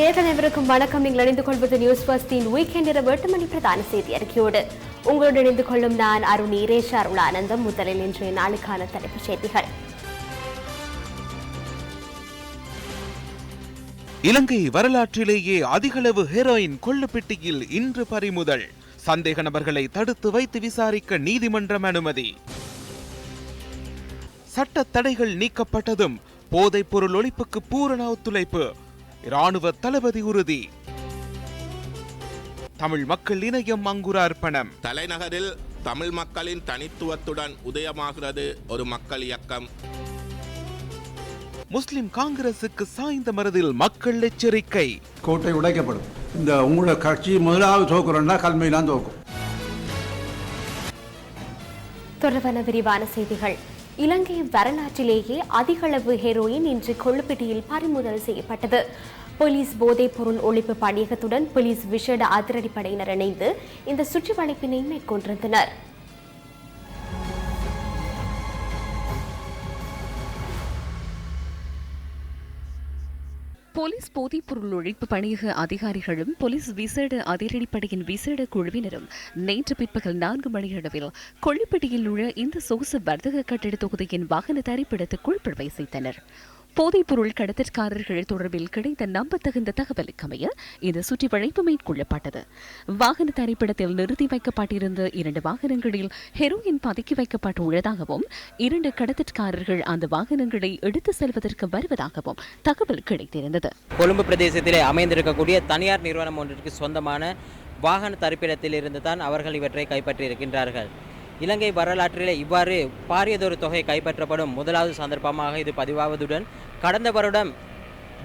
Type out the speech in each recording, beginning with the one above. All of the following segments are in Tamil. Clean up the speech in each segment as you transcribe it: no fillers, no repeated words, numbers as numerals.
நேயர்களுக்கும் வணக்கம். நீங்கள் இணைந்து கொள்வது நியூஸ் ஃபர்ஸ்டின் வீக்கெண்ட் இரவு 8 மணி பிரதான செய்தி அறிக்கையோடு உங்களோடு இணைந்து கொள்ளும் நான் அருண் அருளானந்தம். முதலில் இன்றைய நாளுக்கான தலைப்புச் செய்திகள். இலங்கை வரலாற்றிலேயே அதிகளவு ஹெரோயின் கொள்ளுப்பெட்டியில் இன்று பறிமுதல். சந்தேக நபர்களை தடுத்து வைத்து விசாரிக்க நீதிமன்றம் அனுமதி. சட்ட தடைகள் நீக்கப்பட்டதும் போதைப் பொருள் ஒழிப்புக்கு பூரண ஒத்துழைப்பு. இராணுவ தளபதி உறுதி. தமிழ் மக்கள் இணையம் அங்குரார்ப்பணம். தலைநகரில் தமிழ் மக்களின் தனித்துவத்துடன் உதயமாகிறது ஒரு மக்கள் இயக்கம். முஸ்லிம் காங்கிரசுக்கு சாய்ந்த மனதில் மக்கள் எச்சரிக்கை. கோட்டை உடைக்கப்படும். இந்த உங்களோட கட்சி முதலாவது தோக்குறோம்னா கல்மையிலாம் தோக்கும். தொடர்பான விரிவான செய்திகள். இலங்கை வரலாற்றிலேயே அதிகளவு ஹெரோயின் இன்று கொள்ளுப்பட்டியில் பறிமுதல் செய்யப்பட்டது. போலீஸ் போதைப் பொருள் ஒழிப்பு பணியகத்துடன் போலீஸ் விசேட அதிரடிப்படையினர் இணைந்து இந்த சுற்றிவளைப்பினை மேற்கொண்டிருந்தனர். போலீஸ் போதைப்பொருள் ஒழிப்பு பணியக அதிகாரிகளும் போலீஸ் விசேட அதிரடிப்படையின் விசேட குழுவினரும் நேற்று பிற்பகல் 4 மணியளவில் கொள்ளுப்பட்டியில் உள்ள இந்த சொகுசு வர்த்தக கட்டிட தொகுதியின் வாகன தரிப்பிடத்துக்குள் பிரவேசித்தனர். போதைப்பொருள் கடத்தற்காரர்கள் தொடர்பில் கிடைத்த நம்பத்தகுந்த தகவலுக்கமைய இந்த சுற்றிவளைப்பு மேற்கொள்ளப்பட்டது. வாகன தரிப்பிடத்தில் நிறுத்தி வைக்கப்பட்டிருந்த 2 வாகனங்களில் ஹெரோயின் பதுக்கி வைக்கப்பட்டுள்ளதாகவும் 2 கடத்தற்காரர்கள் அந்த வாகனங்களை எடுத்து செல்வதற்கு வருவதாகவும் தகவல் கிடைத்திருந்தது. கொழும்பு பிரதேசத்திலே அமைந்திருக்கக்கூடிய தனியார் நிறுவனம் ஒன்றிற்கு சொந்தமான வாகன தரிப்பிடத்தில் இருந்துதான் அவர்கள் இவற்றை கைப்பற்றியிருக்கின்றார்கள். இலங்கை வரலாற்றிலே இவ்வாறு பாரியதொரு தொகை கைப்பற்றப்படும் முதலாவது சந்தர்ப்பமாக இது பதிவாவதுடன் கடந்த வருடம்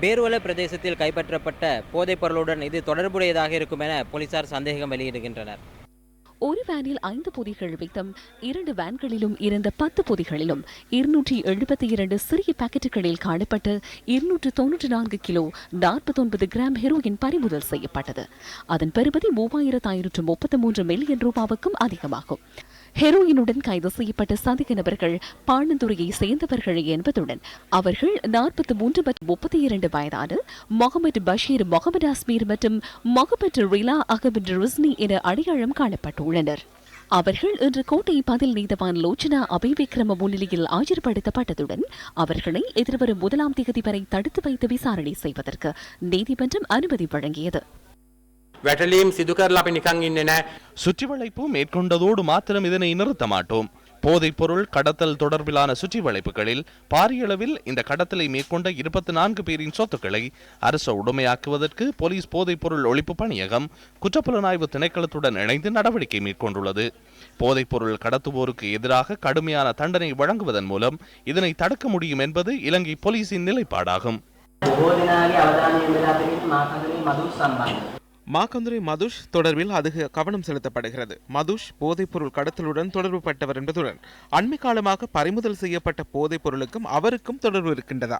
பேர்வல பிரதேசத்தில் கைப்பற்றப்பட்ட போதைப் பொருளுடன் இது தொடர்புடையதாக இருக்கும் என போலீசார் சந்தேகம் வெளியிடுகின்றனர். ஒரு வேனில் 5 பொதிகள் வீதம் 2 வேன்களிலும் இருந்த 10 பொதிகளிலும் 272 சிறிய பாக்கெட்டுகளில் காணப்பட்ட 294 கிலோ 49 கிராம் ஹெரோயின் பறிமுதல் செய்யப்பட்டது. அதன் பெறுமதி 3533 மில்லியன் ரூபாவுக்கும் அதிகமாகும். ஹெரோயினுடன் கைது செய்யப்பட்ட சந்தேக நபர்கள் பாணந்துறையை சேர்ந்தவர்கள் என்பதுடன் அவர்கள் 43 மற்றும் 32 வயதான முகமது பஷீர், முகமது அஸ்மீர் மற்றும் முகமது ரிலா அகமது ருஸ்னி என அடையாளம் காணப்பட்டுள்ளனர். அவர்கள் இன்று கோட்டை பதில் நீதவான் லோச்சனா அபிவிக்ரம முன்னிலையில் ஆஜர்படுத்தப்பட்டதுடன் அவர்களை எதிர்வரும் 1ஆம் தேதி வரை தடுத்து வைத்து விசாரணை செய்வதற்கு நீதிமன்றம் அனுமதி வழங்கியது. சுற்றிவளைப்பு மேற்கொண்டதோடு மாத்திரம் இதனை நிறுத்த மாட்டோம். போதைப் பொருள் கடத்தல் தொடர்பிலான சுற்றிவளைப்புகளில் பாரியளவில் இந்த கடத்தலை மேற்கொண்ட 24 பேரின் சொத்துக்களை அரசு உடைமையாக்குவதற்கு போலீஸ் போதைப் பொருள் ஒழிப்பு பணியகம் குற்றப்புலனாய்வு திணைக்களத்துடன் இணைந்து நடவடிக்கை மேற்கொண்டுள்ளது. போதைப் பொருள் கடத்துவோருக்கு எதிராக கடுமையான தண்டனை வழங்குவதன் மூலம் இதனை தடுக்க முடியும் என்பது இலங்கை போலீசின் நிலைப்பாடாகும். மாக்கந்துரை மதுஷ் தொடர்பில் அதிக கவனம் செலுத்தப்படுகிறது. மதுஷ் போதைப் பொருள் கடத்தலுடன் தொடர்பு பட்டவர் என்பதுடன் அண்மை காலமாக பறிமுதல் செய்யப்பட்ட போதைப் பொருளுக்கும் அவருக்கும் தொடர்பு இருக்கின்றதா?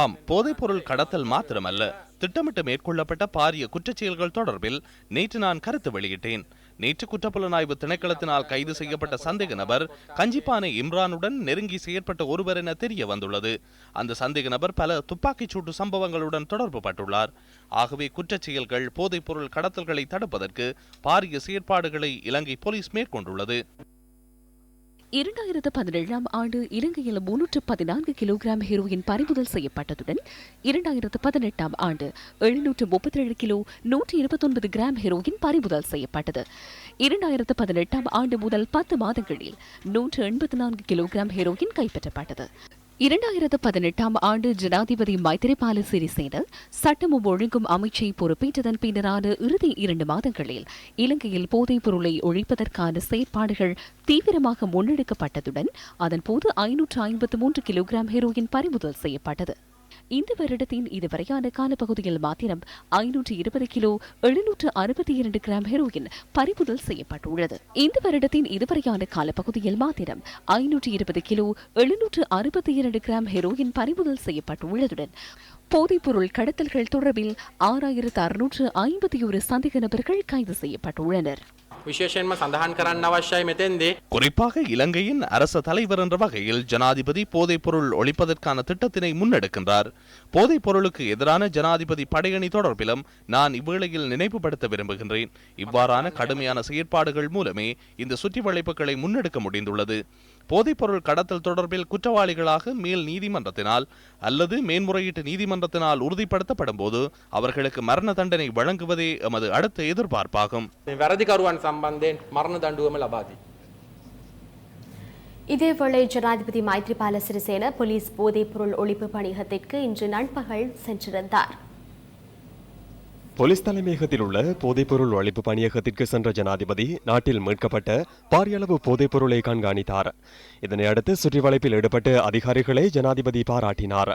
ஆம், போதைப் பொருள் கடத்தல் மாத்திரமல்ல, திட்டமிட்டு மேற்கொள்ளப்பட்ட பாரிய குற்றச்செயல்கள் தொடர்பில் நேற்று நான் கருத்து வெளியிட்டேன். நேற்று குற்றப்புலனாய்வு திணைக்களத்தினால் கைது செய்யப்பட்ட சந்தேக நபர் கஞ்சிப்பானை இம்ரானுடன் நெருங்கி செயற்பட்ட ஒருவர் என தெரிய வந்துள்ளது. அந்த சந்தேக நபர் பல துப்பாக்கிச் சூட்டு சம்பவங்களுடன் தொடர்பு பட்டுள்ளார். ஆகவே குற்றச்செயல்கள் போதைப் பொருள் கடத்தல்களை தடுப்பதற்கு பாரிய செயற்பாடுகளை இலங்கை போலீஸ் மேற்கொண்டுள்ளது. 2017ஆம் ஆண்டு இலங்கையில் 314 கிலோகிராம் ஹெரோயின் பறிமுதல் செய்யப்பட்டதுடன் 2018ஆம் ஆண்டு 737 கிலோ 129 கிராம் ஹெரோயின் பறிமுதல் செய்யப்பட்டது. 2018ஆம் ஆண்டு முதல் 10 மாதங்களில் 184 கிலோகிராம் ஹெரோயின் கைப்பற்றப்பட்டது. 2018ஆம் ஆண்டு ஜனாதிபதி மைத்திரிபால சிறிசேன சட்டமும் ஒழுங்கும் அமைச்சை பொறுப்பேற்றதன் பின்னரான இறுதி 2 மாதங்களில் இலங்கையில் போதைப் பொருளை ஒழிப்பதற்கான செயற்பாடுகள் தீவிரமாக முன்னெடுக்கப்பட்டதுடன் அதன்போது 553 கிலோகிராம் ஹெரோயின் பறிமுதல் செய்யப்பட்டது. இந்த வருடத்தின் இதுவரையான காலப்பகுதியில் மாத்திரம் 520 கிலோ 762 கிராம் ஹெரோயின் பறிமுதல் செய்யப்பட்டுள்ளது. இந்த வருடத்தின் இதுவரையான காலப்பகுதியில் மாத்திரம் 520 கிலோ 762 கிராம் ஹெரோயின் பறிமுதல் செய்யப்பட்டுள்ளதுடன் போதைப்பொருள் கடத்தல்கள் தொடர்பில் 6651 சந்தேக நபர்கள் கைது செய்யப்பட்டுள்ளனர். විශේෂයෙන්ම සඳහන් කරන්න අවශ්‍යයි මෙතෙන්දී. குறிப்பாக இலங்கையின் அரச தலைவர் என்ற வகையில் ஜனாதிபதி போதைப் பொருள் ஒழிப்பதற்கான திட்டத்தினை முன்னெடுக்கின்றார். போதைப் பொருளுக்கு எதிரான ஜனாதிபதி படையணி தொடர்பிலும் நான் இவ்வேளையில் நினைவுபடுத்த விரும்புகின்றேன். இவ்வாறான கடுமையான செயற்பாடுகள் மூலமே இந்த சுற்றி வளைப்புகளை முன்னெடுக்க முடிந்துள்ளது. போதைப்பொருள் கடத்தல் தொடர்பில் குற்றவாளிகளாக மேல் நீதிமன்றத்தினால் அல்லது மேன்முறையீட்டு நீதிமன்றத்தினால் உறுதிப்படுத்தப்படும் போது அவர்களுக்கு மரண தண்டனை வழங்குவதே எமது அடுத்த எதிர்பார்ப்பாகும். වැරදිකරුවන් සම්බන්ධයෙන් මරණ දඬුවම ලබා දී. இதேவேளை ஜனாதிபதி மைத்ரிபால சிறிசேன போலீஸ் போதைப்பொருள் ஒழிப்பு பணியகத்திற்கு இன்று நண்பகல் சென்றிருந்தார். போலீஸ் தலைமையகத்தில் உள்ள போதைப்பொருள் ஒழிப்பு பணியகத்திற்கு சென்ற ஜனாதிபதி நாட்டில் மீட்கப்பட்ட பாரிய அளவு போதைப்பொருளை கண்காணித்தார். இதனை அடுத்து சுற்றி வளைப்பில் ஈடுபட்ட அதிகாரிகளை ஜனாதிபதி பாராட்டினார்.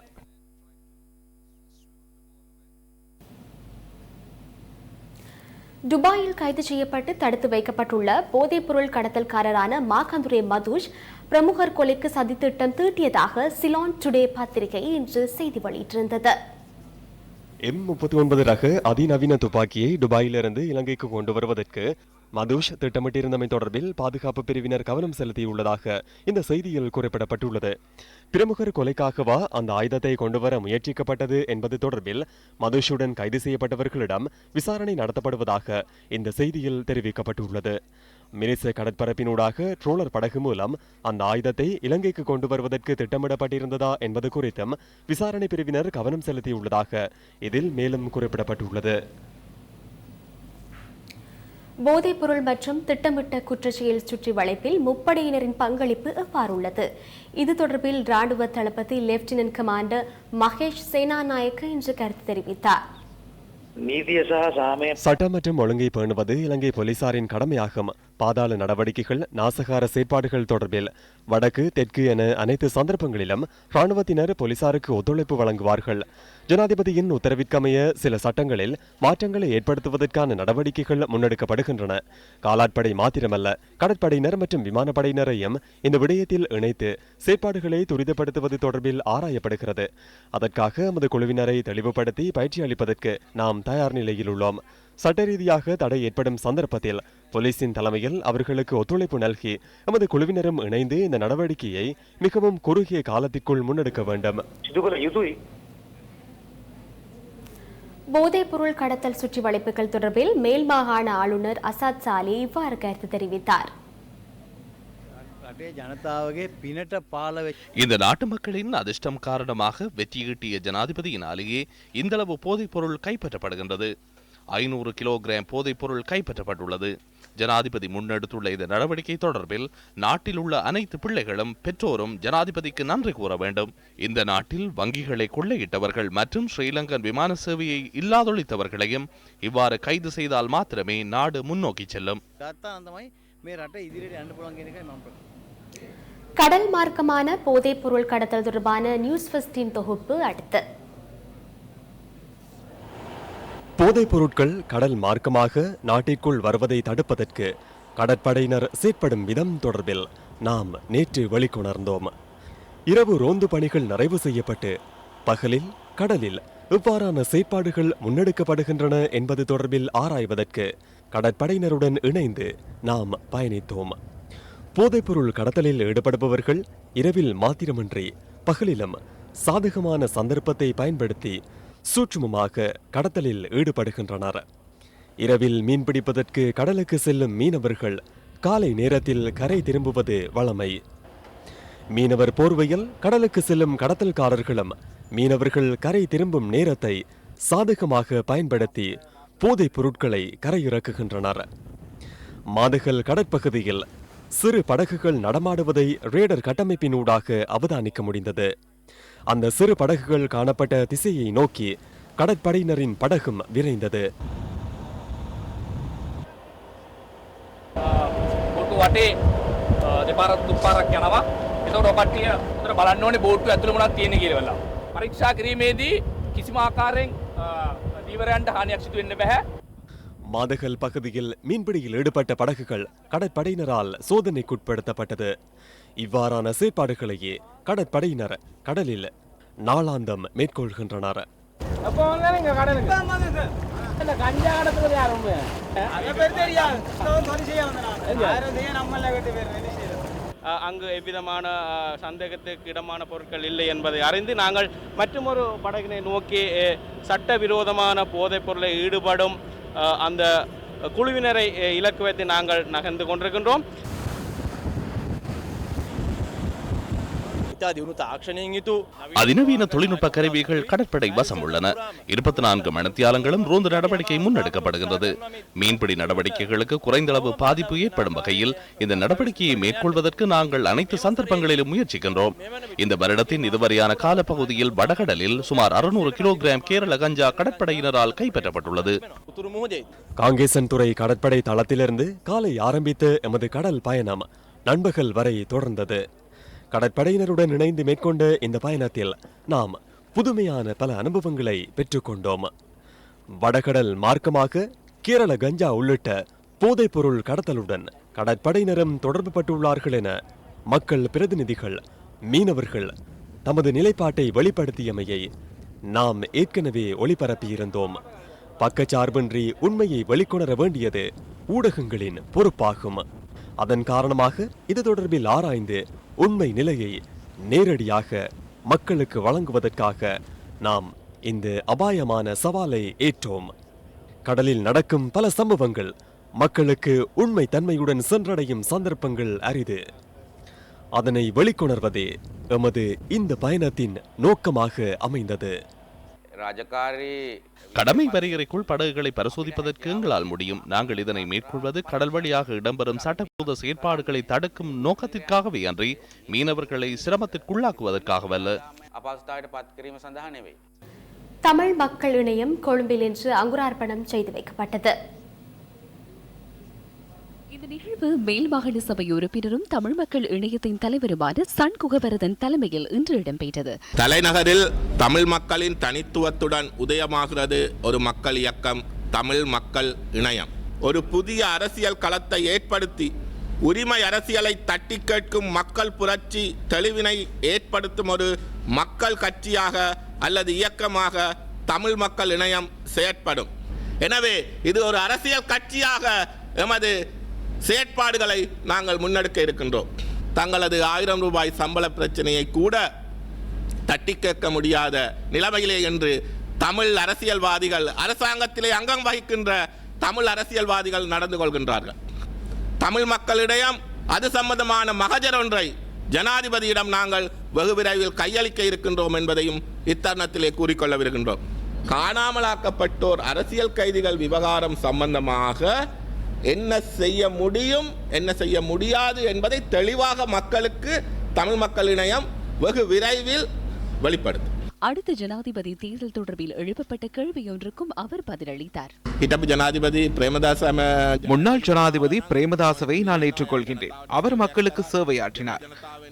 துபாயில் கைது செய்யப்பட்டு தடுத்து வைக்கப்பட்டுள்ள போதைப்பொருள் கடத்தல்காரரான மாகந்துரே மதுஷ் பிரமுகர் கொலைக்கு சதித்திட்டம் தீட்டியதாக சிலோன் டுடே பத்திரிகை இன்று செய்தி வெளியிட்டிருந்தது. M39 ரக அதிநவீன துப்பாக்கியை துபாயிலிருந்து இலங்கைக்கு கொண்டு வருவதற்கு மதுஷ் திட்டமிட்டிருந்தமை தொடர்பில் பாதுகாப்பு பிரிவினர் கவனம் செலுத்தியுள்ளதாக இந்த செய்தியில் குறிப்பிடப்பட்டுள்ளது. பிரமுகர் கொலைக்காகவா அந்த ஆயுதத்தை கொண்டுவர முயற்சிக்கப்பட்டது என்பது தொடர்பில் மதுஷுடன் கைது செய்யப்பட்டவர்களிடம் விசாரணை நடத்தப்படுவதாக இந்த செய்தியில் தெரிவிக்கப்பட்டுள்ளது. மினிச கடற்பரப்பினூடாக ட்ரோலர் படகு மூலம் அந்த ஆயுதத்தை இலங்கைக்கு கொண்டு வருவதற்கு திட்டமிடப்பட்டிருந்ததா என்பது குறித்தும் விசாரணை பிரிவினர் கவனம் செலுத்தியுள்ளதாக இதில் மேலும் குறிப்பிடப்பட்டுள்ளது. போதைப்பொருள் மற்றும் திட்டமிட்ட குற்றச்செயல் சுற்றி வளைப்பில் முப்படையினரின் பங்களிப்பு எவ்வாறுள்ளது? இது தொடர்பில் ராணுவ தளபதி லெப்டினன்ட் கமாண்டர் மகேஷ் சேனாநாயக்க இன்று கருத்து தெரிவித்தார். சட்டம் மற்றும் ஒழுங்கை பேணுவது இலங்கை போலீசாரின் கடமையாகும். பாதாள நடவடிக்கைகள், நாசகார செயற்பாடுகள் தொடர்பில் வடக்கு, தெற்கு என அனைத்து சந்தர்ப்பங்களிலும் ராணுவத்தினர் போலீசாருக்கு ஒத்துழைப்பு வழங்குவார்கள். ஜனாதிபதியின் உத்தரவிற்கமைய சில சட்டங்களில் மாற்றங்களை ஏற்படுத்துவதற்கான நடவடிக்கைகள் முன்னெடுக்கப்படுகின்றன. காலாட்படை மாத்திரமல்ல, கடற்படையினர் மற்றும் விமானப்படையினரையும் இந்த விடயத்தில் இணைத்து செயற்பாடுகளை துரிதப்படுத்துவது தொடர்பில் ஆராயப்படுகிறது. அதற்காக எமது குழுவினரை தெளிவுபடுத்தி பயிற்சி அளிப்பதற்கு நாம் தயார் நிலையில் உள்ளோம். சட்ட ரீதியாக தடை ஏற்படும் சந்தர்ப்பத்தில் போலீசின் தலைமையில் அவர்களுக்கு ஒத்துழைப்பு நல்கி எமது குழுவினரும் இணைந்து இந்த நடவடிக்கையை மிகவும் குறுகிய காலத்திற்குள் முன்னெடுக்க வேண்டும். போதைப்பொருள் கடத்தல் சுற்றி வளைப்புகள் தொடர்பில் மேல் மாகாண ஆளுநர் அசாத் சாலி இவ்வாறு கருத்து தெரிவித்தார். இந்த நாட்டு மக்களின் அதிர்ஷ்டம் காரணமாக வெற்றியீட்டிய ஜனாதிபதியினாலேயே இந்தளவு போதைப்பொருள் கைப்பற்றப்படுகின்றது. 500 கிலோகிராம் போதைப்பொருள் கைப்பற்றப்பட்டுள்ளது. ஜனாதிபதி முன்னெடுத்துள்ள இந்த நடவடிக்கை தொடர்பில் நாட்டில் உள்ள அனைத்து பிள்ளைகளும் பெற்றோரும் ஜனாதிபதிக்கு நன்றி கூற வேண்டும். இந்த நாட்டில் வங்கிகளை கொள்ளையிட்டவர்கள் மற்றும் ஸ்ரீலங்கன் விமான சேவையை இல்லாதொழித்தவர்களையும் இவ்வாறு கைது செய்தால் மாத்திரமே நாடு முன்னோக்கி செல்லும். கடல் மார்க்கமான போதைப்பொருள் கடத்தல் தொடர்பான நியூஸ் ஃபர்ஸ்டின் தொகுப்பு அடுத்து. போதைப் பொருட்கள் கடல் மார்க்கமாக நாட்டிற்குள் வருவதை தடுப்பதற்கு கடற்படையினர் செயற்படும் விதம் தொடர்பில் நாம் நேற்று வெளிக்கொணர்ந்தோம். இரவு ரோந்து பணிகள் நிறைவு செய்யப்பட்டு பகலில் கடலில் எவ்வாறான செயற்பாடுகள் முன்னெடுக்கப்படுகின்றன என்பது தொடர்பில் ஆராய்வதற்கு கடற்படையினருடன் இணைந்து நாம் பயணித்தோம். போதைப்பொருள் கடத்தலில் ஈடுபடுபவர்கள் இரவில் மாத்திரமின்றி பகலிலும் சாதகமான சந்தர்ப்பத்தை பயன்படுத்தி சூட்சுமமாக கடத்தலில் ஈடுபடுகின்றனர். இரவில் மீன்பிடிப்பதற்கு கடலுக்கு செல்லும் மீனவர்கள் காலை நேரத்தில் கரை திரும்புவது வழமை. மீனவர் போர்வையில் கடலுக்கு செல்லும் கடத்தல்காரர்களும் மீனவர்கள் கரை திரும்பும் நேரத்தை சாதகமாக பயன்படுத்தி போதைப் பொருட்களை கரையிறக்குகின்றனர். மாதகல் கடற்பகுதியில் சிறு படகுகள் நடமாடுவதை ரேடர் கட்டமைப்பினூடாக அவதானிக்க முடிந்தது. அந்த சிறு படகுகள் காணப்பட்ட திசையை நோக்கி கடற்படையினரின் படகும் விரைந்தது. மாதகல் பகுதியில் மீன்பிடியில் ஈடுபட்ட படகுகள் கடற்படையினரால் சோதனைக்குட்படுத்தப்பட்டது. இவ்வாறான செயற்பாடுகளையே கடற்படையினர் கடலில் நாளாந்தம் மேற்கொள்கின்றனர். அங்கு எவ்விதமான சந்தேகத்துக்கு இடமான பொருட்கள் இல்லை என்பதை அறிந்து நாங்கள் மற்றொரு படகினை நோக்கி சட்டவிரோதமான போதைப் பொருளை ஈடுபடும் அந்த குழுவினரை இலக்கு வைத்து நாங்கள் நகர்ந்து கொண்டிருக்கின்றோம். அதிநவீன தொழில்நுட்ப கருவிகள் கடற்படை வசம் உள்ளன. 24 மணித்தியாலங்களும் ரோந்து நடவடிக்கை முன்னெடுக்கப்படுகின்றது. மீன்பிடி நடவடிக்கைகளுக்கு குறைந்த அளவு பாதிப்பு ஏற்படும் வகையில் இந்த நடவடிக்கையை மேற்கொள்வதற்கு நாங்கள் அனைத்து சந்தர்ப்பங்களிலும் முயற்சிக்கின்றோம். இந்த வருடத்தின் இதுவரையான காலப்பகுதியில் வடகடலில் சுமார் 600 கிலோகிராம் கேரள கஞ்சா கடற்படையினரால் கைப்பற்றப்பட்டுள்ளது. காங்கேசன்துறை கடற்படை தளத்திலிருந்து காலை ஆரம்பித்த எமது கடல் பயணம் நண்பகல் வரை தொடர்ந்தது. கடற்படையினருடன் இணைந்து மேற்கொண்ட இந்த பயணத்தில் நாம் புதுமையான பல அனுபவங்களை பெற்றுக்கொண்டோம். வடகடல் மார்க்கமாக கேரள கஞ்சா உள்ளிட்ட போதைப் பொருள் கடத்தலுடன் கடற்படையினரும் தொடர்பு பட்டுள்ளார்கள் என மக்கள் பிரதிநிதிகள், மீனவர்கள் தமது நிலைப்பாட்டை வெளிப்படுத்தியமையை நாம் ஏற்கனவே ஒளிபரப்பியிருந்தோம். பக்கச்சார்பின்றி உண்மையை வெளிக்கொணர வேண்டியது ஊடகங்களின் பொறுப்பாகும். அதன் காரணமாக இது தொடர்பில் ஆராய்ந்து உண்மை நிலையை நேரடியாக மக்களுக்கு வழங்குவதற்காக நாம் இந்த அபாயமான சவாலை ஏற்றோம். கடலில் நடக்கும் பல சம்பவங்கள் மக்களுக்கு உண்மை தன்மையுடன் சென்றடையும் சந்தர்ப்பங்கள் அரிது. அதனை வெளிக்கொணர்வதே எமது இந்த பயணத்தின் நோக்கமாக அமைந்தது. கடமை வரையறைக்குள் படகுகளை பரிசோதிப்பதற்கு எங்களால் முடியும். நாங்கள் இதனை மேற்கொள்வது கடல் வழியாக இடம்பெறும் சட்டவிரோத செயற்பாடுகளை தடுக்கும் நோக்கத்திற்காகவே அன்றி மீனவர்களை சிரமத்திற்குள்ளாக்குவதற்காகவல்ல. தமிழ் மக்கள் இணையம் கொழும்பில் இன்று அங்குரார்ப்பணம் செய்து வைக்கப்பட்டது. இந்த நிகழ்வு மேல் மாகாண சபை உறுப்பினரும் தமிழ் மக்கள் இணையத்தின் தலைவருமான சண்குகவரதன் தலைமையில் இன்று இடம்பெற்றது. தலைநகரில் தமிழ் மக்களின் தனித்துவத்துடன் உதயமாகிறது ஒரு மக்கள் இயக்கம், தமிழ் மக்கள் இணையம். ஒரு புதிய அரசியல் களத்தை ஏற்படுத்தி உரிமை அரசியலை தட்டி கேட்கும் மக்கள் புரட்சி தெளிவினை ஏற்படுத்தும் ஒரு மக்கள் கட்சியாக அல்லது இயக்கமாக தமிழ் மக்கள் இணையம் செயற்படும். எனவே இது ஒரு அரசியல் கட்சியாக எமது செயற்பாடுகளை நாங்கள் முன்னெடுக்க இருக்கின்றோம். தங்களது 1000 ரூபாய் சம்பள பிரச்சனையை கூட தட்டி கேட்க முடியாத நிலைமையிலே என்று தமிழ் அரசியல்வாதிகள், அரசாங்கத்திலே அங்கம் வகிக்கின்ற தமிழ் அரசியல்வாதிகள் நடந்து கொள்கின்றார்கள். தமிழ் மக்களிடம் அது சம்பந்தமான மகஜர் ஒன்றை ஜனாதிபதியிடம் நாங்கள் வெகு விரைவில் கையளிக்க இருக்கின்றோம் என்பதையும் இத்தருணத்திலே கூறிக்கொள்ள விருக்கின்றோம். காணாமலாக்கப்பட்டோர் அரசியல் கைதிகள் விவகாரம் சம்பந்தமாக என்ன செய்ய முடியும், என்ன செய்ய முடியாது என்பதை தெளிவாக மக்களுக்கு தமிழ் மக்கள் இணையம் வெகு விரைவில் வெளிப்படுத்தும். அடுத்த ஜனாதிபதி தேர்தல் தொடர்பில் எழுப்பப்பட்ட கேள்வியொன்றுக்கும் அவர் பதிலளித்தார். முன்னாள் ஜனாதிபதி பிரேமதாசவை நான் ஏற்றுக்கொள்கின்றேன். அவர் மக்களுக்கு சேவையாற்றினார்.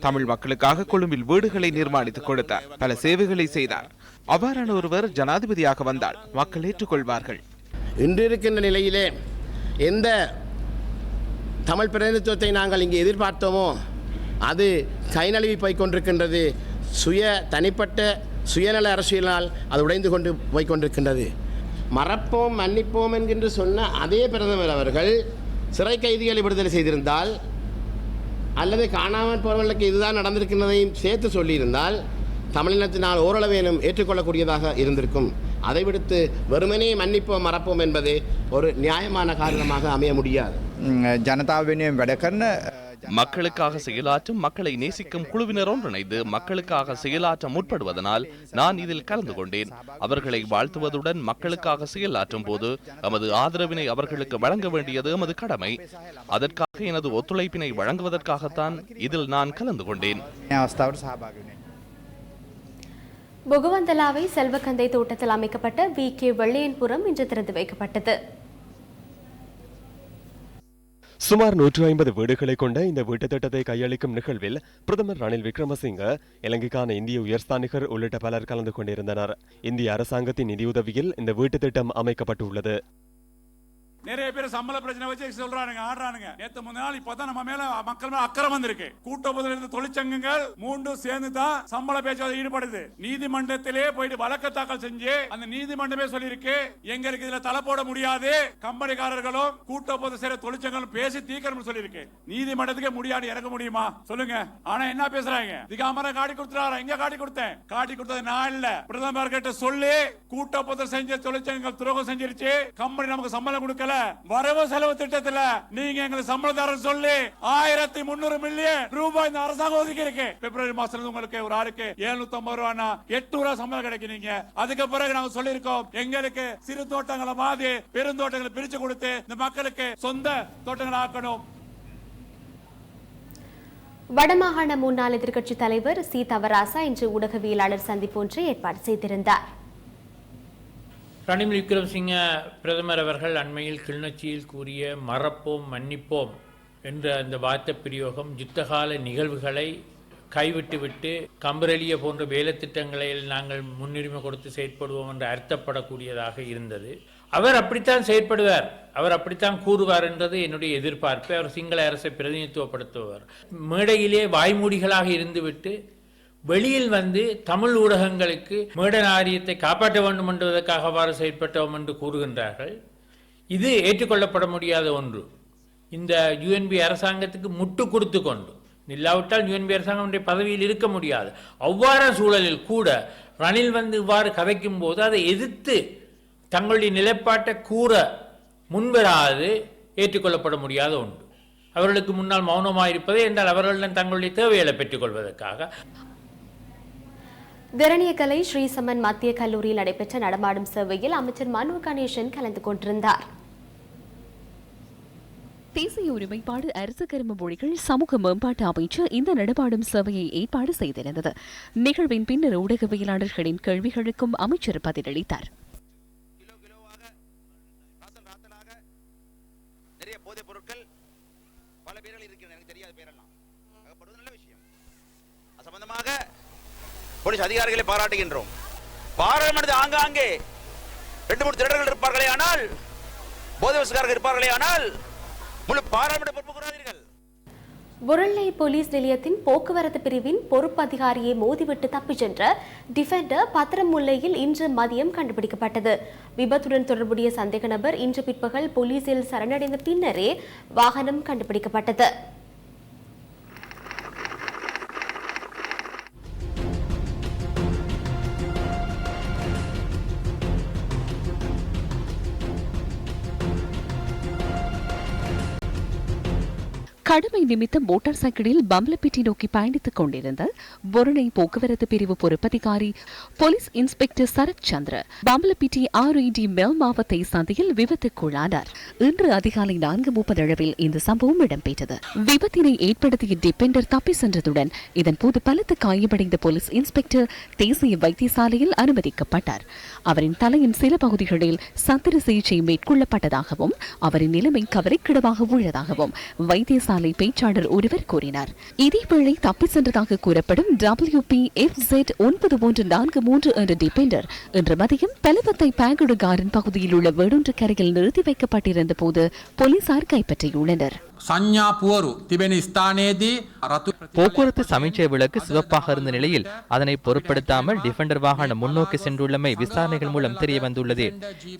தமிழ் மக்களுக்காக கொழும்பில் வீடுகளை நிர்மாணித்துக் கொடுத்தார். பல சேவைகளை செய்தார். அவ்வாறான ஒருவர் ஜனாதிபதியாக வந்தால் மக்கள் ஏற்றுக்கொள்வார்கள். இன்று இருக்கின்ற நிலையிலே எந்த தமிழ் பிரதிநிதித்துவத்தை நாங்கள் இங்கே எதிர்பார்த்தோமோ அது கைநழுவி போய்கொண்டிருக்கின்றது. தனிப்பட்ட சுயநல அரசியலால் அது உடைந்து கொண்டு போய்கொண்டிருக்கின்றது. மறப்போம் மன்னிப்போம் என்கின்ற சொன்ன அதே பிரதமர் அவர்கள் சிறை கைதிகளை விடுதலை செய்திருந்தால் அல்லது காணாமல் போனவர்களுக்கு இதுதான் நடந்திருக்கின்றதையும் சேர்த்து சொல்லியிருந்தால் தமிழினத்தினால் ஓரளவேனும் ஏற்றுக்கொள்ளக்கூடியதாக இருந்திருக்கும். அதை விடுத்து வெறுமனே மன்னிப்போம் மறப்போம் என்பது ஒரு நியாயமான காரணமாக அமைய முடியாது. மக்களுக்காக செயலாற்றும், மக்களை நேசிக்கும் குழுவினர் ஒன்றிணைந்து மக்களுக்காக செயலாற்ற முற்படுவதனால் நான் இதில் கலந்து கொண்டேன். அவர்களை வாழ்த்துவதுடன் மக்களுக்காக செயலாற்றும் போது எமது ஆதரவினை அவர்களுக்கு வழங்க வேண்டியது எமது கடமை. அதற்காக எனது ஒத்துழைப்பினை வழங்குவதற்காகத்தான் இதில் நான் கலந்து கொண்டேன். புகவந்தலாவை செல்வக்கந்தை தோட்டத்தில் அமைக்கப்பட்ட VK வெள்ளையன்புரம் இன்று திறந்து வைக்கப்பட்டது. சுமார் 150 வீடுகளை கொண்ட இந்த வீட்டு திட்டத்தை கையளிக்கும் நிகழ்வில் பிரதமர் ரணில் விக்ரமசிங்க, இலங்கைக்கான இந்திய உயர்ஸ்தானிகர் உள்ளிட்ட பலர் கலந்து கொண்டிருந்தனர். இந்திய அரசாங்கத்தின் நிதியுதவியில் இந்த வீட்டு திட்டம் அமைக்கப்பட்டுள்ளது. நிறைய பேர் சம்பள பிரச்சனை வச்சு சொல்றானுங்க, ஆடுறானுங்க. நேத்து முந்த நாள் இப்பதான் நம்ம மேல மக்கள் மேல அக்கறை வந்திருக்கு. கூட்டப்பொதுல இருந்த தொழிற்சங்கங்கள் மூன்று சேர்ந்து தான் சம்பள பேச்சுவார்த்தை ஈடுபடுது. நீதிமன்றத்திலே போயிட்டு வழக்கு தாக்கல் செஞ்சு அந்த நீதிமன்றமே சொல்லியிருக்கு, எங்களுக்கு இதுல தலை போட முடியாது, கம்பெனிக்காரர்களும் கூட்டப்பொது சேர தொழிற்சங்கங்களும் பேசி தீர்க்கணும் சொல்லியிருக்கு. நீதிமன்றத்துக்கே முடியாது, இறங்க முடியுமா சொல்லுங்க? ஆனா என்ன பேசுறாங்க? திகாமரம் காட்டி கொடுத்துறாரு. எங்க காட்டி கொடுத்தேன்? காட்டி கொடுத்தது நான் இல்ல, பிரதமர் கிட்ட சொல்லி கூட்டப்பொது செஞ்ச தொழிற்சங்கங்கள் துரோகம் செஞ்சிருச்சு, கம்பெனி நமக்கு சம்பளம் கொடுக்கல, வரவு செலவு திட்டத்துல நீங்க எங்களுக்கு சம்பளம் சொல்லி 1300 மில்லியன் ரூபாய் இந்த அரசாங்கம் ஒதுக்கி இருக்கு. பிப்ரவரி மாசத்துல உங்களுக்கு ஒரு ஆளுக்கு 750 ரூபாய்னா 800 ரூபாய் சம்பளம் கிடைக்கும். அதுக்கு பிறகு நாங்க சொல்லி இருக்கோம், எங்களுக்கு சிறு தோட்டங்களை மாதிரி பெருந்தோட்டங்களை பிரிச்சு கொடுத்து இந்த மக்களுக்கு சொந்த தோட்டங்களை ஆக்கணும். வடமாகாண முன்னாள் எதிர்க்கட்சி தலைவர் சி தவராசா இன்று ஊடகவியலாளர் சந்திப்பு ஒன்றை ஏற்பாடு செய்திருந்தார். ரணில் விக்ரமசிங்க பிரதமர் அவர்கள் அண்மையில் கிளிநொச்சியில் கூறிய மறப்போம் மன்னிப்போம் என்ற அந்த வார்த்தை பிரயோகம் யுத்தகால நிகழ்வுகளை கைவிட்டுவிட்டு கம்பரெலிய போன்ற வேலை திட்டங்களில் நாங்கள் முன்னுரிமை கொடுத்து செயற்படுவோம் என்று அர்த்தப்படக்கூடியதாக இருந்தது. அவர் அப்படித்தான் செயற்படுவார், அவர் அப்படித்தான் கூறுவார் என்றது என்னுடைய எதிர்பார்ப்பு. அவர் சிங்கள அரசை பிரதிநிதித்துவப்படுத்துவார். மேடையிலே வாய்மூடிகளாக இருந்துவிட்டு வெளியில் வந்து தமிழ் ஊடகங்களுக்கு மேடநாரியத்தை காப்பாற்ற வேண்டும் என்பதற்காக அவ்வாறு செயற்பட்டோம் என்று கூறுகின்றார்கள். இது ஏற்றுக்கொள்ளப்பட முடியாத ஒன்று. இந்த யுஎன்பி அரசாங்கத்துக்கு முட்டு கொடுத்து கொண்டு இல்லாவிட்டால் யுஎன்பி அரசாங்கம் பதவியில் இருக்க முடியாது. அவ்வாறு சூழலில் கூட ரணில் வந்து இவ்வாறு கதைக்கும் போது அதை எதிர்த்து தங்களுடைய நிலைப்பாட்டை கூற முன்வராது ஏற்றுக்கொள்ளப்பட முடியாத ஒன்று. அவர்களுக்கு முன்னால் மௌனமாயிருப்பதே என்றால் அவர்களிடம் தங்களுடைய தேவைகளை பெற்றுக் கொள்வதற்காக. விரணியக்கலை ஸ்ரீசமன் மத்திய கல்லூரியில் நடைபெற்ற நடமாடும் சேவையில் அமைச்சர் மனோ கணேசன் கலந்து கொண்டிருந்தார். தேசிய ஒருமைப்பாடு அரசு கரும மொழிகள் சமூக மேம்பாட்டு அமைச்சு இந்த நடமாடும் சேவையை ஏற்பாடு செய்திருந்தது. நிகழ்வின் பின்னர் ஊடகவியலாளர்களின் கேள்விகளுக்கும் அமைச்சர் பதிலளித்தார். போலீஸ் அதிகாரிகளை பாராட்டுகின்றோம். பாராளுமன்றத்தில் ஆங்காங்கே 2-3 திருடர்கள் இருப்பார்களே, ஆனால் போதைவசக்காரர்கள் இருப்பார்களே, ஆனால் முழு பாராளுமன்ற பொறுப்பு கூறாதீர்கள். புரளை போலீஸ் நிலையத்தின் போக்குவரத்து பிரிவின் பொறுப்பு அதிகாரியை மோதிவிட்டு தப்பிச் சென்ற டிஃபெண்டர் பத்திரமுல்லையில் இன்று மதியம் கண்டுபிடிக்கப்பட்டது. விபத்துடன் தொடர்புடைய சந்தேக நபர் இன்று பிற்பகல் போலீசில் சரணடைந்த பின்னரே வாகனம் கண்டுபிடிக்கப்பட்டது. கடமை நிமித்தம் மோட்டார் சைக்கிளில் பம்பலப்பிட்டி நோக்கி பயணித்துக் கொண்டிருந்த பொருணை போக்குவரத்து பிரிவு பொறுப்பதிகாரி போலீஸ் இன்ஸ்பெக்டர் சரத் சந்திர பம்பலப்பிட்டி RED மேல் மாவட்ட சந்தையில் விபத்துக்குள்ளானார். இன்று அதிகாலை 4:30 அளவில் இந்த சம்பவம் இடம்பெற்றது. விபத்தினை ஏற்படுத்திய டிபெண்டர் தப்பி சென்றதுடன் இதன்போது பலத்த காயமடைந்த போலீஸ் இன்ஸ்பெக்டர் தேசிய வைத்தியசாலையில் அனுமதிக்கப்பட்டார். அவரின் தலையின் சில பகுதிகளில் சத்திர சிகிச்சை மேற்கொள்ளப்பட்டதாகவும் அவரின் நிலைமை கவலைக்கிடமாக உள்ளதாகவும் வைத்தியசாலை பேச்சாளர் ஒருவர் கூறினார். இதேவேளை தப்பி சென்றதாக கூறப்படும் WPFZ 9343 என்ற டிபெண்டர் இன்று மதியம் பலவத்தை பாங்குடு கார்டன் பகுதியில் உள்ள வீடொன்று கரையில் நிறுத்தி வைக்கப்பட்டிருந்த போது போலீசார் கைப்பற்றியுள்ளனர். போக்குவரத்து சமீட்சை விளக்கு சிவப்பாக இருந்த நிலையில் அதனை பொருட்படுத்தாமல் டிஃபெண்டர் வாகனம் முன்னோக்கி சென்றுள்ளமை விசாரணைகள் மூலம் தெரிய வந்துள்ளது.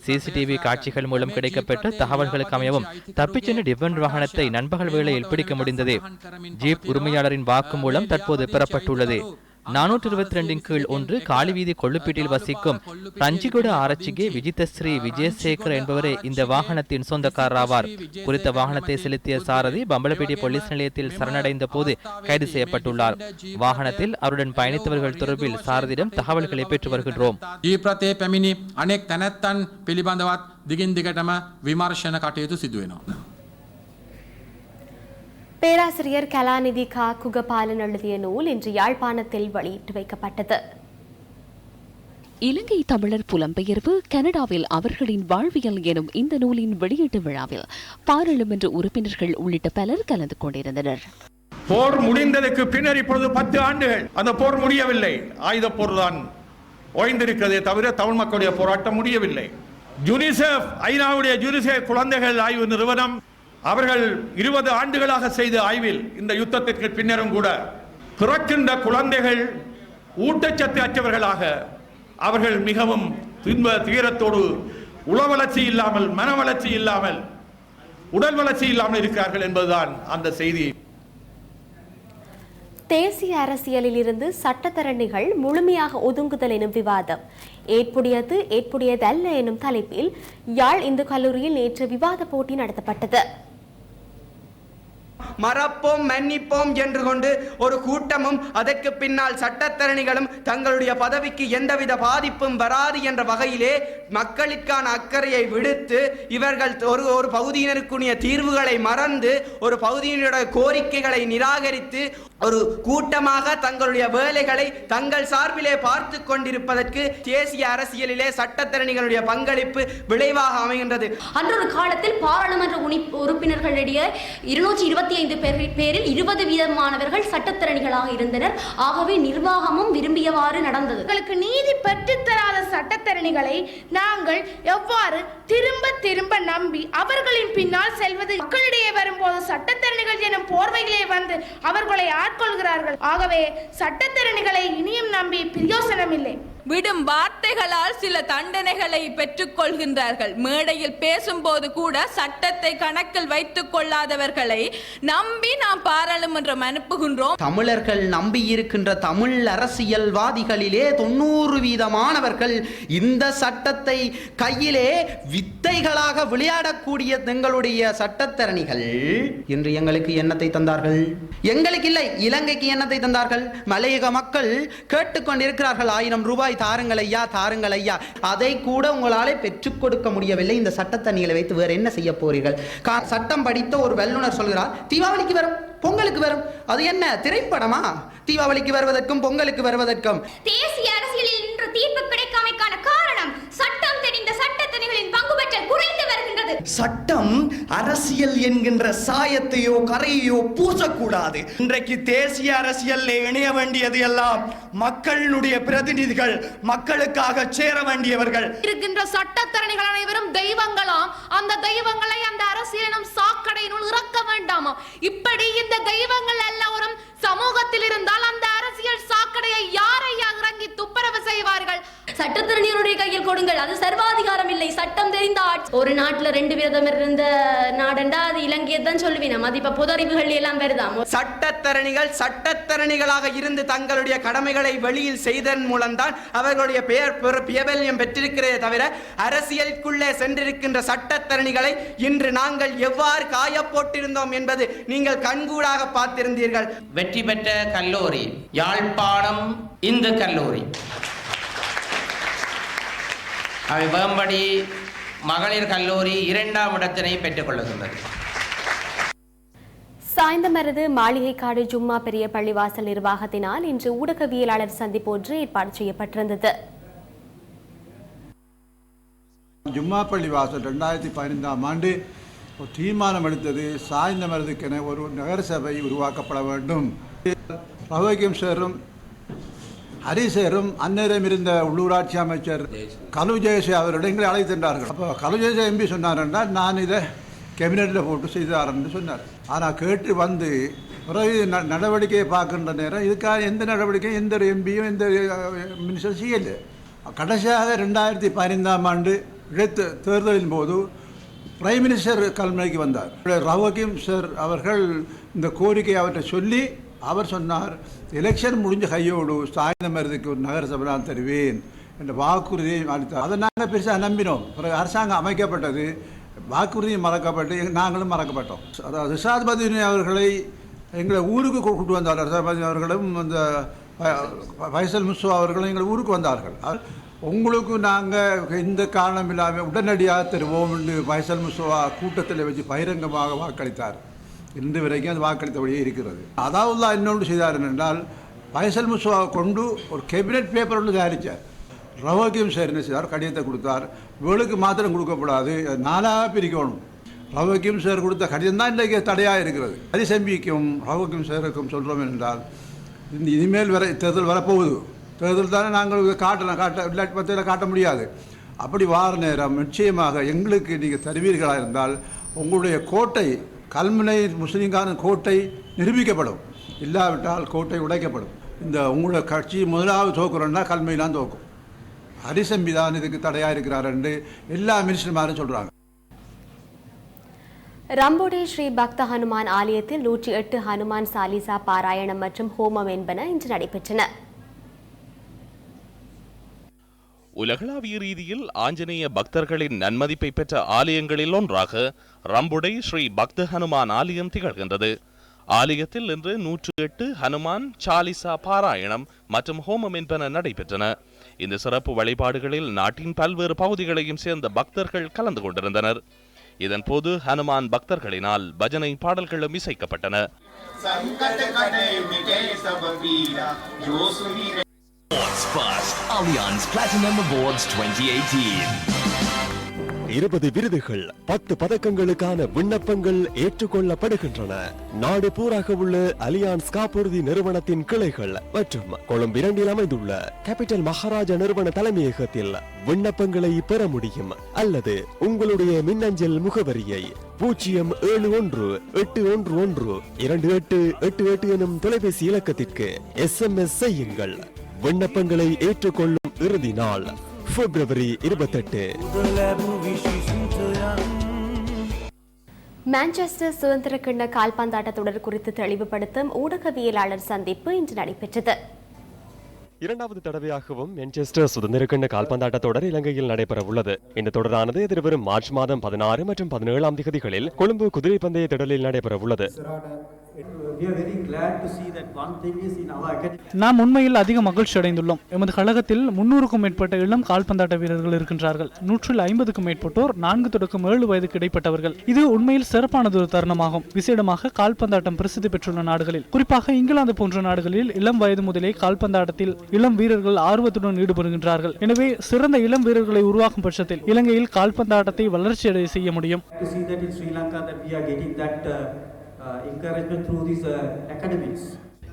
CCTV காட்சிகள் மூலம் கிடைக்கப்பட்ட தகவல்களுக்கு அமையவும் தப்பிச் சென்ற டிஃபெண்டர் வாகனத்தை நண்பகல் வேளையில் பிடிக்க முடிந்தது. ஜீப் உரிமையாளரின் வாக்கு மூலம் தற்போது பெறப்பட்டுள்ளது. 422 கீழ் 1 காளிவீதி கொள்ளுப்பீட்டில் வசிக்கும் ரஞ்சிகுட ஆரச்சிகே விஜிதஸ்ரீ விஜயசேகர் என்பவரே இந்த வாகனத்தின் சொந்தக்காரர் ஆவார். குறித்த வாகனத்தை செலுத்திய சாரதி பம்பலப்பேட்டை போலீஸ் நிலையத்தில் சரணடைந்த போது கைது செய்யப்பட்டுள்ளார். வாகனத்தில் அவருடன் பயணித்தவர்கள் தொடர்பில் சாரதியிடம் தகவல்களை பெற்று வருகின்றோம். பேராசிரியர் கலாநிதி கா குகபாலன் எழுதிய நூல் இன்று யாழ்ப்பாணத்தில் வெளியிட்டு வைக்கப்பட்டது. இலங்கை தமிழர் புலம்பெயர்வு கனடாவில் அவர்களின் வாழ்வியல் எனும் இந்த நூலின் வெளியீட்டு விழாவில் பாராளுமன்ற உறுப்பினர்கள் உள்ளிட்ட பலர் கலந்து கொண்டிருந்தனர். போர் முடிந்ததற்கு பின்னர் இப்பொழுது 10 ஆண்டுகள் அந்த போர் முடியவில்லை. ஆயுத போர் தான் ஓய்ந்திருக்கிறதே தவிர தமிழ் மக்களுடைய போராட்டம் முடியவில்லை. யுனிசெஃப், ஐநாவுடைய யுனிசெஃப் குழந்தைகள் ஆய்வு நிறுவனம் அவர்கள் 20 ஆண்டுகளாக செய்த ஆய்வில் இந்த யுத்தத்திற்கு பின்னரும் கூட பிறக்கின்ற குழந்தைகள் ஊட்டச்சத்து அற்றவர்களாக அவர்கள் மிகவும் துயரத்தோடு உள வளர்ச்சி இல்லாமல், மன வளர்ச்சி இல்லாமல், உடல் வளர்ச்சி இல்லாமல் இருக்கிறார்கள் என்பதுதான் அந்த செய்தி. தேசிய அரசியலில் இருந்து சட்டத்தரணிகள் முழுமையாக ஒதுங்குதல் எனும் விவாதம் ஏற்புடையதல்ல எனும் தலைப்பில் யாழ் இந்து கல்லூரியில் நேற்று விவாத போட்டி நடத்தப்பட்டது. மறப்போம் மன்னிப்போம் என்று கொண்டு ஒரு கூட்டமும் அதற்கு பின்னால் சட்டத்தரணிகளும் தங்களுடைய பதவிக்கு எந்தவித பாதிப்பும் வராது என்ற வகையிலே மக்களுக்கான அக்கறையை விடுத்து இவர்கள் ஒரு பகுதியினருக்குரிய தீர்வுகளை மறந்து ஒரு பகுதியினுடைய கோரிக்கைகளை நிராகரித்து ஒரு கூட்டமாக தங்களுடைய வேலைகளை தங்கள் சார்பிலே பார்த்து கொண்டிருப்பதற்கு தேசிய அரசியலிலே சட்டத்தரணிகளுடைய பங்களிப்பு விளைவாக அமைகின்றது. அன்றொரு காலத்தில் பாராளுமன்ற உறுப்பினர்களிடையே 225 பேரில் 20 வீதமானவர்கள் சட்டத்தரணிகளாக இருந்தனர். ஆகவே நிர்வாகமும் விரும்பியவாறு நடந்தது. உங்களுக்கு நீதி பெற்றுத்தராத சட்டத்தரணிகளை நாங்கள் எவ்வாறு திரும்ப நம்பி அவர்களின் பின்னால் செல்வது? மக்களிடையே வரும்போது சட்டத்தரணிகள் எனும் போர்வைகளே வந்து அவர்களை ஆட்கொள்கிறார்கள். ஆகவே சட்டத்தரணிகளை இனியும் நம்பி பிரயோசனம் இல்லை. விடும் வார்த்தைகளால் சில தண்டனைகளை பெற்றுக் கொள்கின்றார்கள். மேடையில் பேசும்போது கூட சட்டத்தை கணக்கில் வைத்துக் கொள்ளாதவர்களை நம்பி நாம் பாராளுமன்றம் அனுப்புகின்றோம். தமிழர்கள் நம்பி இருக்கின்ற தமிழ் அரசியல்வாதிகளிலே 90% இந்த சட்டத்தை கையிலே வித்தைகளாக விளையாடக்கூடிய எங்களுடைய சட்டத்தரணிகள் இன்று எங்களுக்கு என்னத்தை தந்தார்கள்? எங்களுக்கு இல்லை, இலங்கைக்கு என்னத்தை தந்தார்கள்? மலையக மக்கள் கேட்டுக்கொண்டிருக்கிறார்கள், 1000 ரூபாய் தாருங்கள் ஐயா, தாருங்கள் ஐயா. அதை கூட உங்களாலே பெற்றுக் கொடுக்க முடியவில்லை. இந்த சட்டத்தரணிகளை வைத்து வேறு என்ன செய்ய போறீர்கள்? சட்டம் படித்த ஒரு வல்லுநர் சொல்கிறார், தீபாவளிக்கு வரும், பொங்கலுக்கு வரும். அது என்ன திரைப்படமா? தீபாவளிக்கு வருவதற்கும் பொங்கலுக்கு வருவதற்கும். தேசிய அரசியலில் இன்று தீர்ப்பு கிடைக்காமைக்கான காரணம் சட்டம் தெரிந்த சட்டத்தரணிகளின் பங்கு பெற்றல் குறைந்து வருகின்றது. சட்டம் அரசியல் என்கின்ற சாயத்தையோ கரையோ பூசக்கூடாது. இன்றைக்கு தேசிய அரசியல் இணைய வேண்டியது எல்லாம் மக்களுடைய பிரதிநிதிகள், மக்களுக்காக சேர வேண்டியவர்கள். இருக்கின்ற சட்டத்தரணிகள் அனைவரும் தெய்வங்களாம். அந்த தெய்வங்களை அந்த அரசியலினும் சாக்கடையினுள் இறக்க வேண்டாமா? இப்படி இந்த தெய்வங்கள் எல்லோரும் சமூகத்தில் இருந்தால் அந்த அரசியல் சாக்கடையை யாரையா இறங்கி துப்புரவு செய்வார்கள்? சட்டத்தரணிகளுடைய கையில் கொடுங்கள். அது சர்வாதிகாரம் இல்லை, சட்டம் தெரிந்த ஆட்சி. ஒரு நாட்டுல 2 பிரதமர் இருந்த நாடண்டா அது இலங்கையை தான் சொல்லுவீங்க. அது இப்ப புதறிவுகள் எல்லாம் வருதாம். சட்டத்தரணிகள் சட்டத்தரணிகளாக இருந்து தங்களுடைய கடமைகளை வெளியில் செய்ததன் மூலம்தான் அவர்களுடைய பெயர் பிரபல்யம் பெற்றிருக்கிறதே தவிர அரசியலுக்குள்ளே சென்றிருக்கின்ற சட்டத்தரணிகளை இன்று நாங்கள் எவ்வாறு காயப்போட்டிருந்தோம் என்பது நீங்கள் கண்கூடாக பார்த்திருந்தீர்கள். வெற்றி பெற்ற கல்லூரி யாழ்ப்பாணம் இந்து கல்லூரி. அவை வேம்படி மகளிர் கல்லூரி 2ஆம் இடத்தினை பெற்றுக் கொள்ளுகின்றது. சாய்ந்தமருது மாளிகைக்காடு ஜும்மா பெரிய பள்ளிவாசல் நிர்வாகத்தினால் இன்று ஊடகவியலாளர் சந்திப்பு ஒன்று ஏற்பாடு செய்யப்பட்டிருந்தது. ஜும்மா பள்ளிவாசல் 2015ஆம் ஆண்டு ஒரு தீர்மானம் எடுத்தது, சாய்ந்தமருதுக்கென ஒரு நகரசபை உருவாக்கப்பட வேண்டும். ரவோகியம் சேரும் ஹரிசேரும் அந்நேரம் இருந்த உள்ளூராட்சி அமைச்சர் கலுஜேசி அவருடைய எங்களை அழைத்திருந்தார்கள். அப்போ கலுஜேசி எம்பி சொன்னார் என்றால் நான் இதை கேபினெட்டில் போட்டு செய்தார்ன்னு சொன்னார். ஆனால் கேட்டு வந்து பிறகு நடவடிக்கையை பார்க்கின்ற நேரம் இதுக்காக எந்த நடவடிக்கையும் எந்த ஒரு எம்பியும் எந்த மினிஸ்டர் செய்யலை. கடைசியாக 2015ஆம் ஆண்டு தேர்தலின் போது பிரைம் மினிஸ்டர் கல்முனைக்கு வந்தார். ரவோகியம் சார் அவர்கள் இந்த கோரிக்கையை அவர்கிட்ட சொல்லி அவர் சொன்னார், எலெக்ஷன் முடிஞ்ச கையோடு சாய்ந்தமருதுக்கு ஒரு நகரசபை நான் தருவேன் என்ற வாக்குறுதியை அளித்தார். அதை நாங்கள் பெருசாக நம்பினோம். பிறகு அரசாங்கம் அமைக்கப்பட்டது, வாக்குறுதியும் மறக்கப்பட்டு நாங்களும் மறக்கப்பட்டோம். அதாவது ரிஷாத் பதீன் அவர்களை எங்களை ஊருக்கு கூப்பிட்டு வந்தார். ரிஷாத் பதீன் அவர்களும் அந்த ஃபைசல் முஸ்வா அவர்களும் எங்கள் ஊருக்கு வந்தார்கள். உங்களுக்கு நாங்கள் எந்த காரணம் இல்லாமல் உடனடியாக தருவோம் என்று ஃபைசல் முஸ்வா கூட்டத்தில் வச்சு பகிரங்கமாக வாக்களித்தார். இன்று வரைக்கும் அது வாக்களித்தபடியே இருக்கிறது. அதாவுல்லா இன்னொன்று செய்தார் என்றால், ஃபைசல் முஸ்வாவை கொண்டு ஒரு கேபினெட் பேப்பர் ஒன்று தயாரித்தார். ரவோகியம் சார் என்ன செய்தார், கடிதத்தை கொடுத்தார். வேலுக்கு மாத்திரம் கொடுக்கக்கூடாது, 4ஆக பிரிக்கணும். ரவோகியம் சார் கொடுத்த கடிதம் தான் இன்றைக்கு தடையாக இருக்கிறது. ஹரிசம்பிக்கும் ரவோகியம் சாருக்கும் சொல்கிறோம் என்றால், இனிமேல் தேர்தல் வரப்போகுது. தேர்தல் தானே நாங்கள் இல்லாட்டி மத்தியில் காட்ட முடியாது. அப்படி வார நேரம் நிச்சயமாக எங்களுக்கு நீங்கள் தருவீர்களாக இருந்தால் உங்களுடைய கோட்டை கல்முனை முஸ்லீம்கான கோட்டை நிரூபிக்கப்படும். இல்லாவிட்டால் கோட்டை உடைக்கப்படும். இந்த உங்களோட கட்சி முதலாவது தோக்குறோன்னா கல்முனைலாம் தோக்கும். ஹரிசம்பிதான் இதுக்கு தடையாக இருக்கிறார் என்று எல்லா மினிஸ்டர்மாரும் சொல்கிறாங்க. ரம்போடே ஸ்ரீ பக்த ஹனுமான் ஆலயத்தில் 108 ஹனுமான் சாலிசா பாராயணம் மற்றும் ஹோமம் என்பன இன்று நடைபெற்றன. உலகளாவிய ரீதியில் ஆஞ்சநேய பக்தர்களின் நன்மதிப்பை பெற்ற ஆலயங்களில் ஒன்றாக ரம்புடை ஸ்ரீ பக்த ஹனுமான் ஆலயம் திகழ்கின்றது. ஆலயத்தில் இன்று 108 ஹனுமான் சாலிசா பாராயணம் மற்றும் ஹோமம் என்பன நடைபெற்றன. இந்த சிறப்பு வழிபாடுகளில் நாட்டின் பல்வேறு பகுதிகளையும் சேர்ந்த பக்தர்கள் கலந்து கொண்டிருந்தனர். இதன் போது ஹனுமான் பக்தர்களினால் பஜனை பாடல்களும் இசைக்கப்பட்டன. Allianz Platinum Awards 2018. 20 விருதுகள், 10 பதக்கங்களுக்கான விண்ணப்பங்கள் ஏற்றுக்கொள்ளப்படுகின்றன. நாடு பூராக உள்ள அலியான்ஸ் காப்புறுதி நிறுவனத்தின் கிளைகள் மற்றும் கொழும்பு 2 அமைந்துள்ள கேபிட்டல் மகாராஜா நிறுவன தலைமையகத்தில் விண்ணப்பங்களை பெற முடியும். அல்லது உங்களுடைய மின்னஞ்சல் முகவரியை 071-811-2888 எனும் தொலைபேசி இலக்கத்திற்கு SMS செய்யுங்கள். விண்ணப்பங்களை ஏற்றுக்கொள்ளும் இறுதி நாள் பிப்ரவரி 28. மான்செஸ்டர் சுதந்திர கிண்ண கால்பந்தாட்ட தொடர் குறித்து தெளிவுபடுத்தும் ஊடகவியலாளர் சந்திப்பு இன்று நடைபெற்றது. இரண்டாவது தடவையாகவும் மான்செஸ்டர் சுதந்திர கிண்ண கால்பந்தாட்ட தொடர் இலங்கையில் நடைபெற உள்ளது. இந்த தொடரானது எதிர்வரும் மார்ச் மாதம் 16 மற்றும் 17ஆம் தேதிகளில் கொழும்பு குதிரை பந்தய திடலில் நடைபெற உள்ளது. நாம் உண்மையில் அதிக மகிழ்ச்சி அடைந்துள்ளோம். எமது கழகத்தில் 300க்கும் மேற்பட்ட இளம் கால்பந்தாட்ட வீரர்கள் இருக்கின்றார்கள். 150க்கும் மேற்பட்டோர் 4 தொடக்கம் 7 வயதுக்கு இடைப்பட்டவர்கள். இது உண்மையில் சிறப்பானது ஒரு தருணமாகும். விசேடமாக கால்பந்தாட்டம் பிரசித்தி பெற்றுள்ள நாடுகளில், குறிப்பாக இங்கிலாந்து போன்ற நாடுகளில் இளம் வயது முதலே கால்பந்தாட்டத்தில் இளம் வீரர்கள் ஆர்வத்துடன் ஈடுபடுகின்றார்கள். எனவே சிறந்த இளம் வீரர்களை உருவாக்கும் பட்சத்தில் இலங்கையில் கால்பந்தாட்டத்தை வளர்ச்சியடைய செய்ய முடியும்.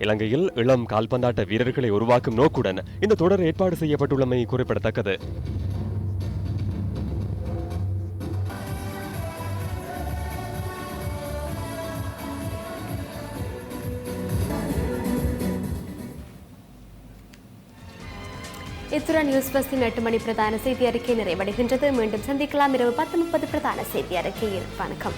இலங்கையில் இளம் கால்பந்தாட்ட வீரர்களை உருவாக்கும் நோக்குடன் இந்த தொடர் ஏற்பாடு செய்யப்பட்டுள்ளமை குறிப்பிடத்தக்கது. இத்துடன் நியூஸ் பஸ்டின் 8 மணி பிரதான செய்தி அறிக்கை நிறைவடைகின்றது. மீண்டும் சந்திக்கலாம் இரவு 10:30 பிரதான செய்தி அறிக்கையில். வணக்கம்.